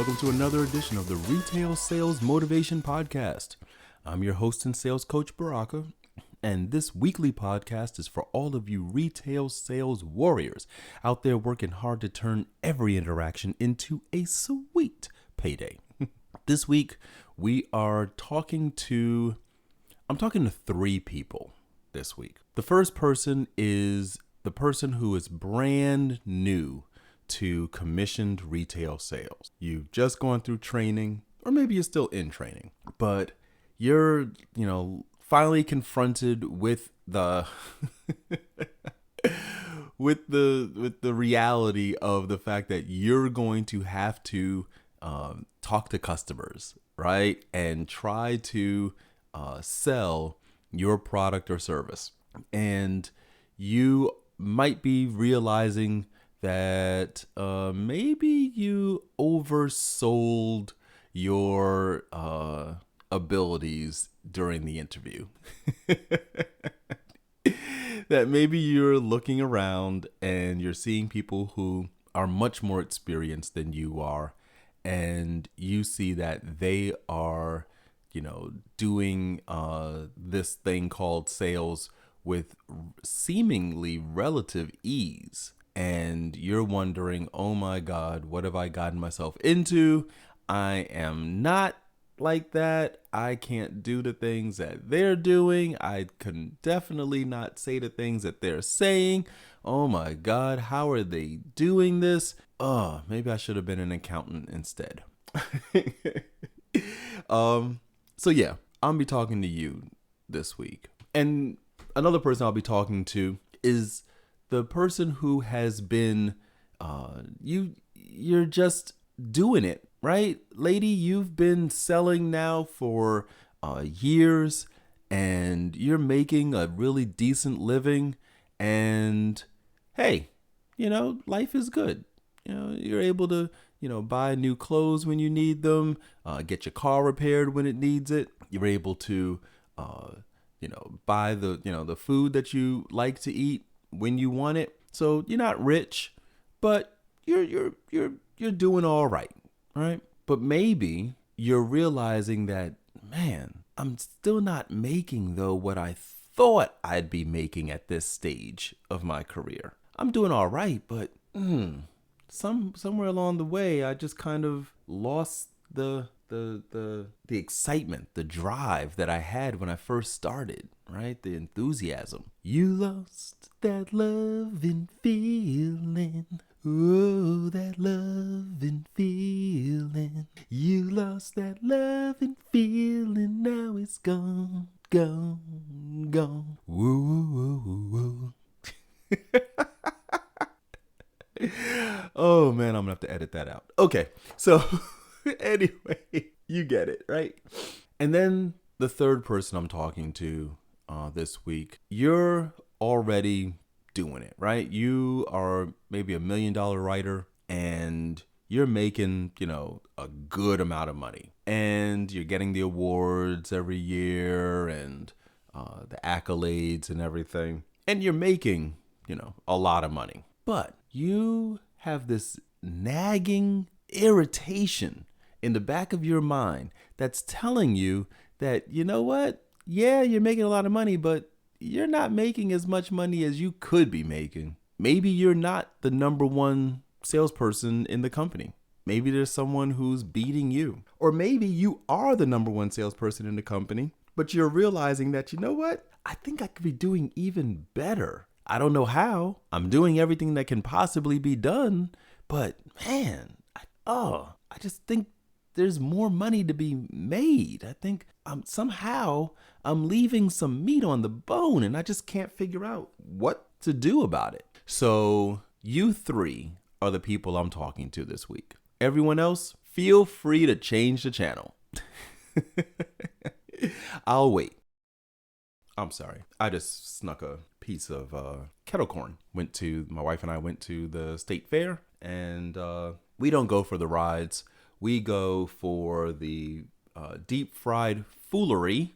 Welcome to another edition of the Retail Sales Motivation Podcast. I'm your host and sales coach, Baraka, and this weekly podcast is for all of you retail sales warriors out there working hard to turn every interaction into a sweet payday. This week, I'm talking to three people this week. The first person is the person who is brand new to commissioned retail sales. You've just gone through training, or maybe you're still in training, but you're, finally confronted with the with the reality of the fact that you're going to have to talk to customers, right? And try to sell your product or service. And you might be realizing that maybe you oversold your abilities during the interview. That maybe you're looking around and you're seeing people who are much more experienced than you are, and you see that they are, doing this thing called sales with seemingly relative ease. And you're wondering, oh my God, what have I gotten myself into? I am not like that. I can't do the things that they're doing. I can definitely not say the things that they're saying. Oh my God, how are they doing this? Oh, maybe I should have been an accountant instead. So yeah, I'll be talking to you this week. And another person I'll be talking to is the person who has been, you're just doing it, right? Lady, you've been selling now for years, and you're making a really decent living, and hey, life is good. You're able to, buy new clothes when you need them, get your car repaired when it needs it. You're able to, buy the food that you like to eat when you want it. So you're not rich, but you're doing all right. But maybe you're realizing that, man, I'm still not making though what I thought I'd be making at this stage of my career. I'm doing all right, but somewhere along the way, I just kind of lost the excitement, the drive that I had when I first started, right? The enthusiasm. You lost that loving feeling. Oh, that loving feeling. You lost that loving feeling. Now it's gone, gone, gone. Whoa, whoa, whoa. Oh man, I'm gonna have to edit that out. Okay, so anyway, you get it, right? And then the third person I'm talking to this week, you're already doing it, right? You are maybe $1 million writer, and you're making, a good amount of money, and you're getting the awards every year and the accolades and everything, and you're making, a lot of money. But you have this nagging irritation in the back of your mind that's telling you that, you know what? Yeah, you're making a lot of money, but you're not making as much money as you could be making. Maybe you're not the number one salesperson in the company. Maybe there's someone who's beating you. Or maybe you are the number one salesperson in the company, but you're realizing that, you know what? I think I could be doing even better. I don't know how. I'm doing everything that can possibly be done, but man, I just think there's more money to be made. I think somehow I'm leaving some meat on the bone, and I just can't figure out what to do about it. So you three are the people I'm talking to this week. Everyone else, feel free to change the channel. I'll wait. I'm sorry. I just snuck a piece of kettle corn. My wife and I went to the state fair, and we don't go for the rides. We go for the deep fried foolery.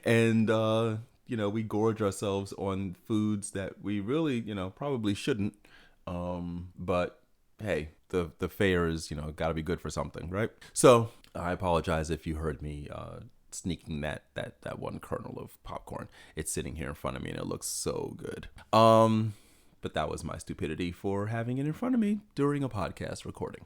And, we gorge ourselves on foods that we really, probably shouldn't. But hey, the fare is, got to be good for something, right? So I apologize if you heard me sneaking that one kernel of popcorn. It's sitting here in front of me and it looks so good. But that was my stupidity for having it in front of me during a podcast recording.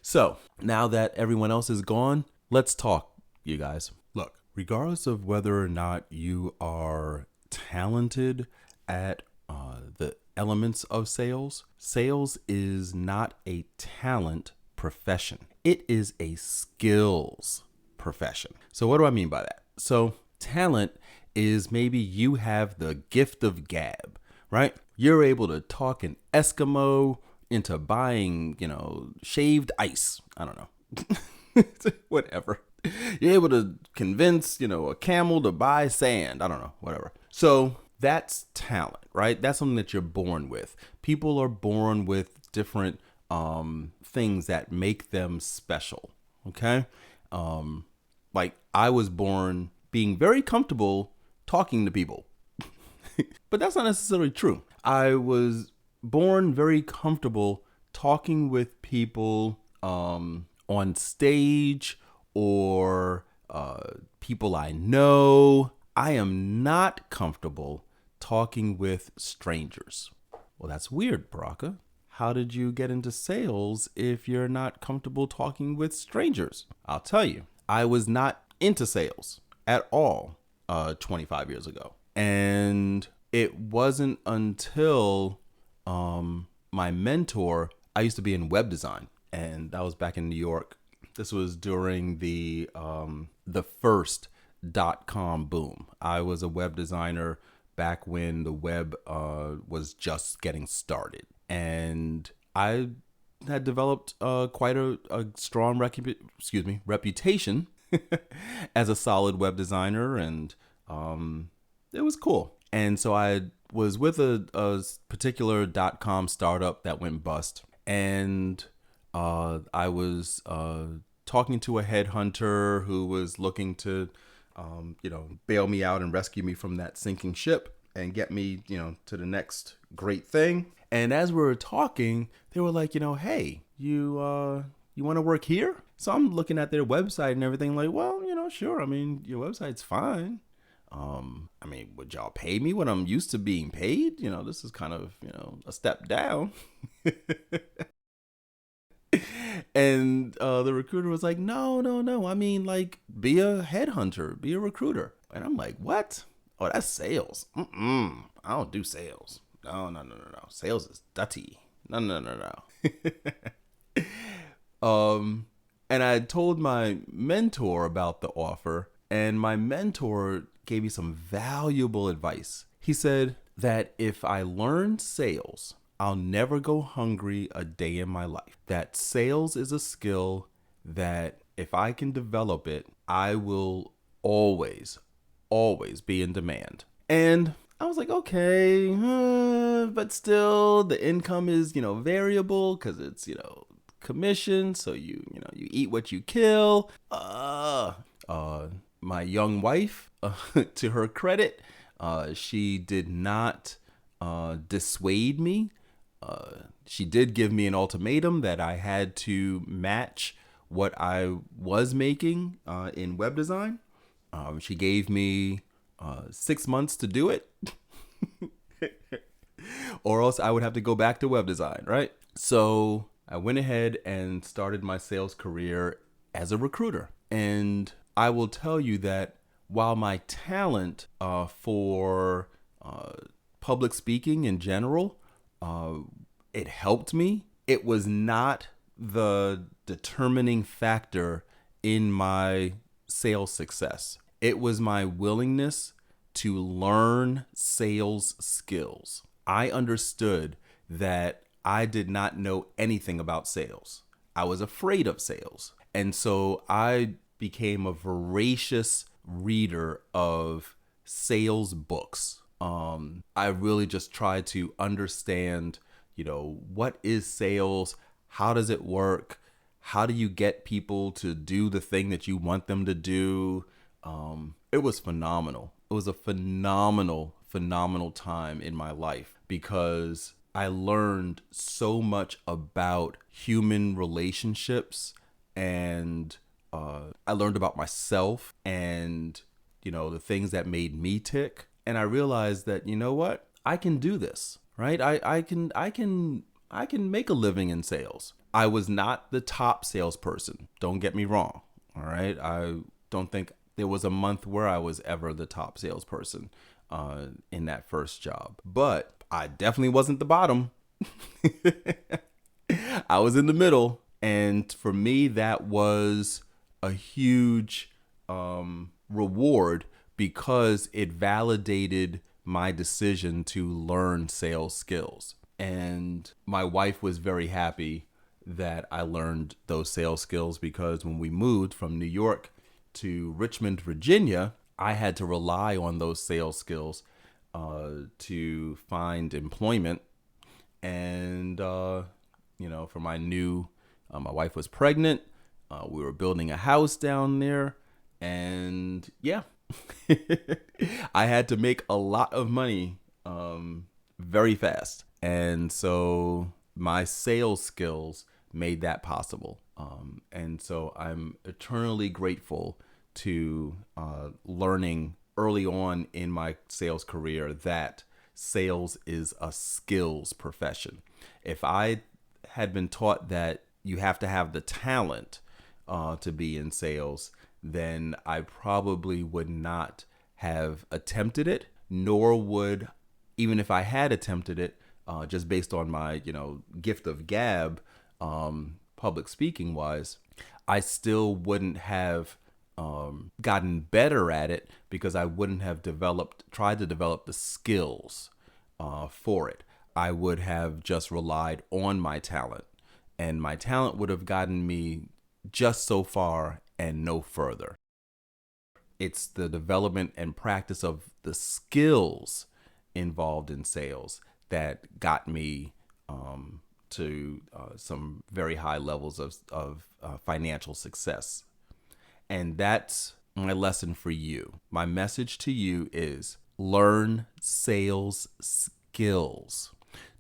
So now that everyone else is gone, let's talk, you guys. Look, regardless of whether or not you are talented at the elements of sales, sales is not a talent profession. It is a skills profession. So what do I mean by that? So talent is maybe you have the gift of gab, right? You're able to talk an Eskimo into buying, shaved ice. I don't know. Whatever. You're able to convince, a camel to buy sand. I don't know, whatever. So that's talent, right? That's something that you're born with. People are born with different things that make them special. Okay. Like I was born being very comfortable talking to people, but that's not necessarily true. I was born very comfortable talking with people on stage or people I know. I am not comfortable talking with strangers. Well, that's weird, Baraka. How did you get into sales if you're not comfortable talking with strangers? I'll tell you, I was not into sales at all 25 years ago. And it wasn't until my mentor, I used to be in web design, and that was back in New York. This was during the first .com boom. I was a web designer back when the web was just getting started. And I had developed quite a strong reputation as a solid web designer, and it was cool. And so I was with a particular .com startup that went bust, and I was talking to a headhunter who was looking to, bail me out and rescue me from that sinking ship and get me, to the next great thing. And as we were talking, they were like, hey, you want to work here? So I'm looking at their website and everything like, well, sure. I mean, your website's fine. Would y'all pay me what I'm used to being paid? This is kind of, a step down. And the recruiter was like, no. I mean, like, be a headhunter, be a recruiter. And I'm like, what? Oh, that's sales. I don't do sales. No. Sales is dirty. No. And I told my mentor about the offer, and my mentor gave me some valuable advice. He said that if I learn sales, I'll never go hungry a day in my life. That sales is a skill that if I can develop it, I will always be in demand. And I was like, okay, but still the income is, variable because it's, commission. So you eat what you kill. My young wife, to her credit, she did not dissuade me. She did give me an ultimatum that I had to match what I was making in web design. She gave me 6 months to do it, or else I would have to go back to web design, right? So I went ahead and started my sales career as a recruiter. And I will tell you that while my talent for public speaking in general, it helped me, it was not the determining factor in my sales success. It was my willingness to learn sales skills. I understood that I did not know anything about sales. I was afraid of sales. And so I became a voracious reader of sales books. I really just tried to understand, what is sales? How does it work? How do you get people to do the thing that you want them to do? It was phenomenal. It was a phenomenal time in my life because I learned so much about human relationships, and I learned about myself and, the things that made me tick. And I realized that, you know what? I can do this, right? I can make a living in sales. I was not the top salesperson. Don't get me wrong. All right. I don't think there was a month where I was ever the top salesperson in that first job. But I definitely wasn't the bottom. I was in the middle. And for me, that was a huge reward because it validated my decision to learn sales skills. And my wife was very happy that I learned those sales skills because when we moved from New York to Richmond, Virginia, I had to rely on those sales skills to find employment. And, for my wife was pregnant. We were building a house down there. And yeah, I had to make a lot of money very fast. And so my sales skills made that possible. And so I'm eternally grateful to learning early on in my sales career that sales is a skills profession. If I had been taught that you have to have the talent to be in sales, then I probably would not have attempted it, nor would, even if I had attempted it, just based on my, gift of gab, public speaking wise, I still wouldn't have gotten better at it because I wouldn't have tried to develop the skills for it. I would have just relied on my talent, and my talent would have gotten me just so far and no further. It's the development and practice of the skills involved in sales that got me to some very high levels of financial success. And that's my lesson for you. My message to you is learn sales skills.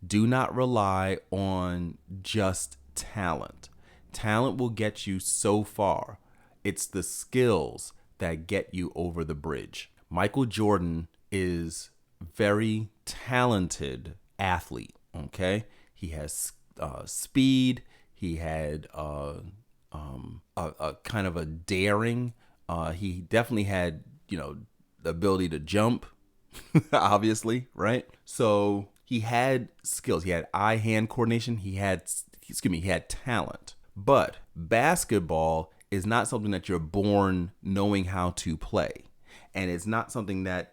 Do not rely on just talent. Talent will get you so far. It's the skills that get you over the bridge. Michael Jordan is very talented athlete. Okay, he has speed. He had a kind of a daring. He definitely had the ability to jump. Obviously, right? So he had skills. He had eye-hand coordination. He had talent. But basketball is not something that you're born knowing how to play. And it's not something that,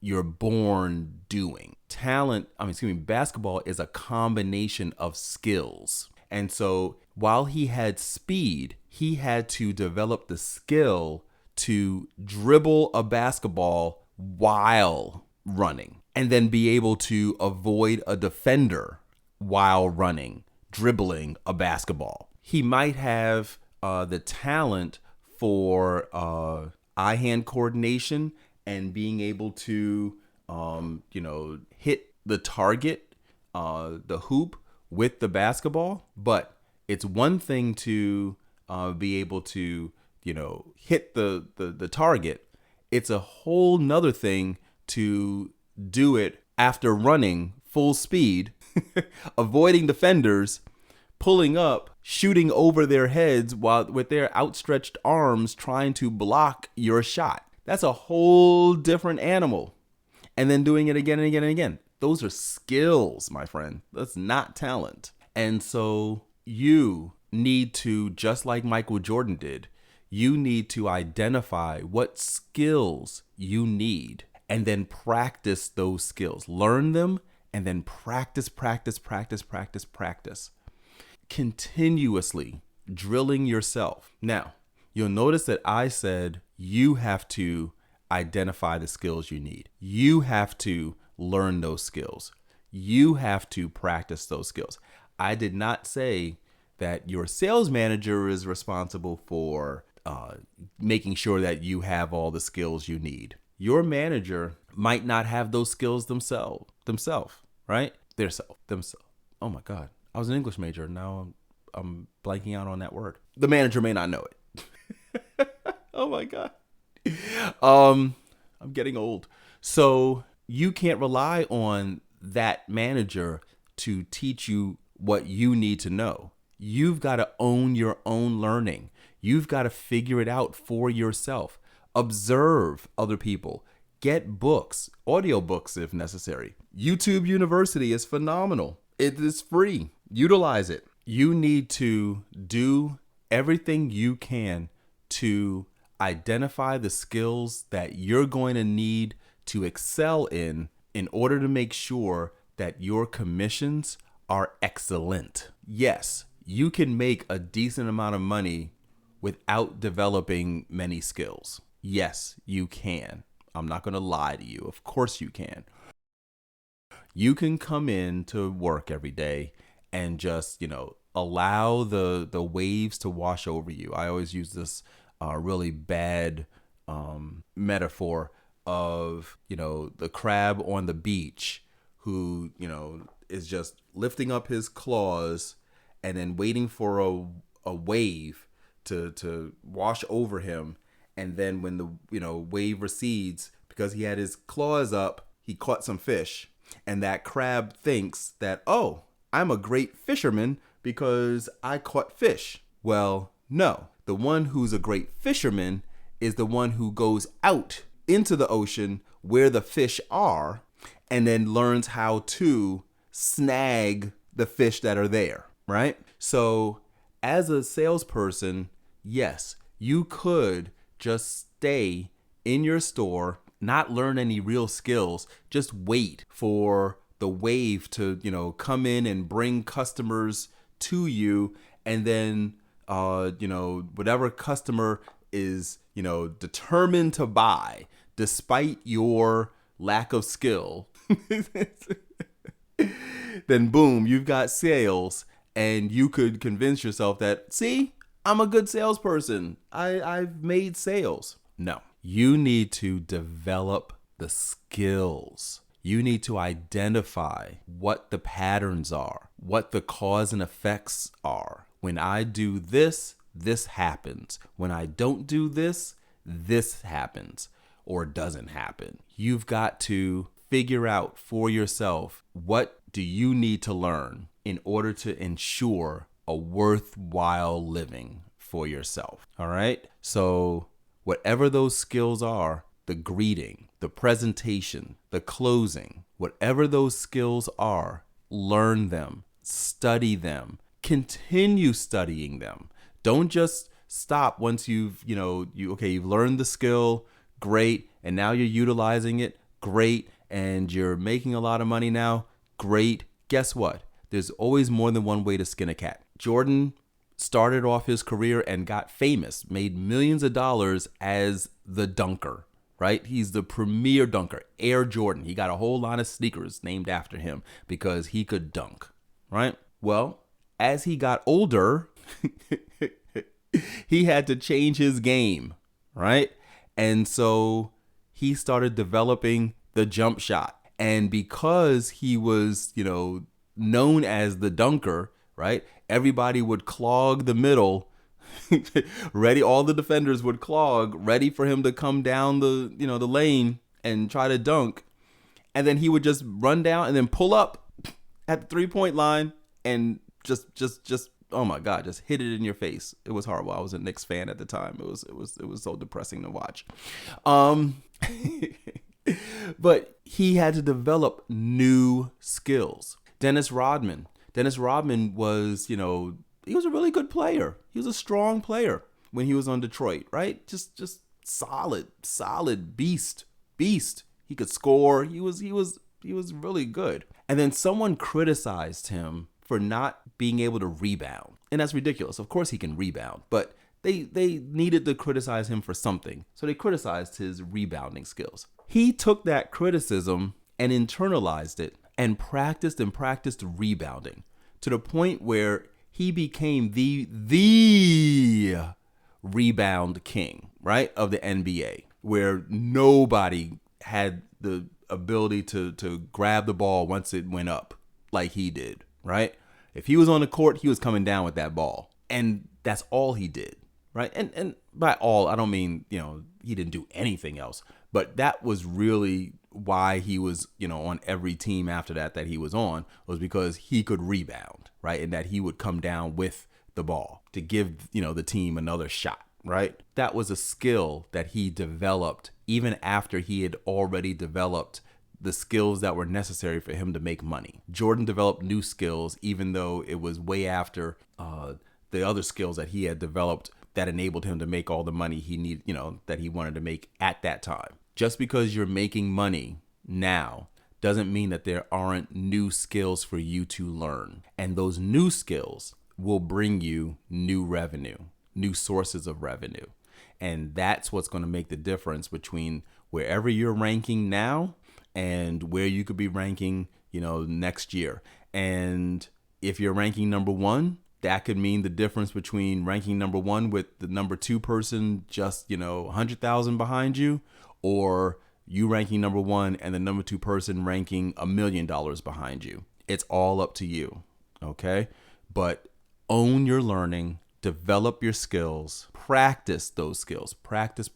you're born doing. Basketball is a combination of skills. And so while he had speed, he had to develop the skill to dribble a basketball while running and then be able to avoid a defender while running, dribbling a basketball. He might have the talent for eye-hand coordination and being able to, hit the target, the hoop with the basketball. But it's one thing to be able to, hit the target. It's a whole nother thing to do it after running full speed, avoiding defenders, pulling up, shooting over their heads while with their outstretched arms trying to block your shot. That's a whole different animal. And then doing it again and again and again. Those are skills, my friend. That's not talent. And so you need to, just like Michael Jordan did, you need to identify what skills you need and then practice those skills. Learn them and then practice. Continuously drilling yourself. Now, you'll notice that I said you have to identify the skills you need. You have to learn those skills. You have to practice those skills. I did not say that your sales manager is responsible for making sure that you have all the skills you need. Your manager might not have those skills themselves, right? themselves. Oh my God. I was an English major. Now I'm blanking out on that word. The manager may not know it. Oh my God. I'm getting old. So you can't rely on that manager to teach you what you need to know. You've got to own your own learning. You've got to figure it out for yourself. Observe other people. Get books, audiobooks if necessary. YouTube University is phenomenal. It is free. Utilize it. You need to do everything you can to identify the skills that you're going to need to excel in order to make sure that your commissions are excellent. Yes, you can make a decent amount of money without developing many skills. Yes, you can. I'm not going to lie to you. Of course you can. You can come in to work every day and just, allow the waves to wash over you. I always use this really bad metaphor of, the crab on the beach who, is just lifting up his claws and then waiting for a wave to wash over him. And then when the wave recedes, because he had his claws up, he caught some fish. And that crab thinks that, oh, I'm a great fisherman because I caught fish. Well, no. The one who's a great fisherman is the one who goes out into the ocean where the fish are and then learns how to snag the fish that are there, right? So as a salesperson, yes, you could just stay in your store, not learn any real skills, just wait for the wave to, come in and bring customers to you. And then, whatever customer is, determined to buy despite your lack of skill, then boom, you've got sales and you could convince yourself that, see, I'm a good salesperson. I've made sales. No, you need to develop the skills. You need to identify what the patterns are, what the cause and effects are. When I do this, this happens. When I don't do this, this happens or doesn't happen. You've got to figure out for yourself, what do you need to learn in order to ensure a worthwhile living for yourself. All right. So whatever those skills are, the greeting, the presentation, the closing, whatever those skills are, learn them, study them, continue studying them. Don't just stop once you've learned the skill, great, and now you're utilizing it, great, and you're making a lot of money now, great. Guess what? There's always more than one way to skin a cat. Jordan started off his career and got famous, made millions of dollars as the dunker, right? He's the premier dunker, Air Jordan. He got a whole line of sneakers named after him because he could dunk, right? Well, as he got older, he had to change his game, right? And so he started developing the jump shot. And because he was, known as the dunker, right? Everybody would clog the middle, ready. All the defenders would clog, ready for him to come down the lane and try to dunk. And then he would just run down and then pull up at the 3-point line and just, oh my God, just hit it in your face. It was horrible. I was a Knicks fan at the time. It was so depressing to watch. But he had to develop new skills. Dennis Rodman was, he was a really good player. He was a strong player when he was on Detroit, right? Just solid beast. He could score. He was really good. And then someone criticized him for not being able to rebound. And that's ridiculous. Of course he can rebound, but they needed to criticize him for something. So they criticized his rebounding skills. He took that criticism and internalized it and practiced rebounding to the point where he became the rebound king, right, of the NBA, where nobody had the ability to grab the ball once it went up. like he did, right? If he was on the court, he was coming down with that ball. And that's all he did, right? And by all, I don't mean, he didn't do anything else. But that was really why he was, on every team after that he was on, was because he could rebound, right? And that he would come down with the ball to give, the team another shot, right? That was a skill that he developed even after he had already developed the skills that were necessary for him to make money. Jordan developed new skills, even though it was way after the other skills that he had developed that enabled him to make all the money he needed, that he wanted to make at that time. Just because you're making money now doesn't mean that there aren't new skills for you to learn. And those new skills will bring you new revenue, new sources of revenue. And that's what's going to make the difference between wherever you're ranking now and where you could be ranking, next year. And if you're ranking number one, that could mean the difference between ranking number one with the number two person just, 100,000 behind you, or you ranking number one and the number two person ranking $1 million behind you. It's all up to you. Okay. But own your learning, develop your skills, practice those skills, practice,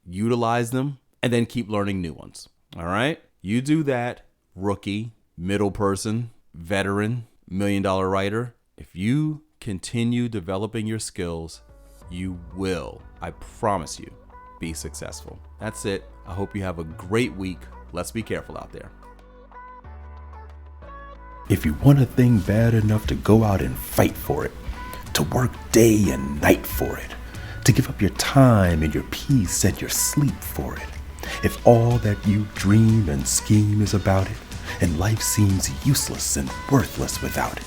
utilize them, and then keep learning new ones. All right. You do that, rookie, middle person, veteran, $1 million writer. If you continue developing your skills, you will, I promise you, be successful. That's it. I hope you have a great week. Let's be careful out there. If you want a thing bad enough to go out and fight for it, to work day and night for it, to give up your time and your peace and your sleep for it, if all that you dream and scheme is about it, and life seems useless and worthless without it,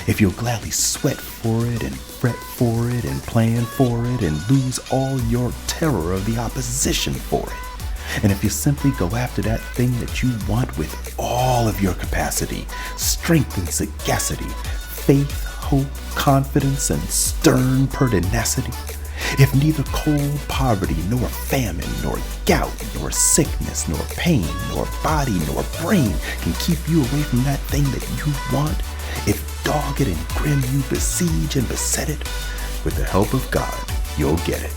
if you'll gladly sweat for it and fret for it and plan for it and lose all your terror of the opposition for it, and if you simply go after that thing that you want with all of your capacity, strength and sagacity, faith, hope, confidence, and stern pertinacity, if neither cold poverty, nor famine, nor gout, nor sickness, nor pain, nor body, nor brain can keep you away from that thing that you want, if dogged and grim you besiege and beset it, with the help of God, you'll get it.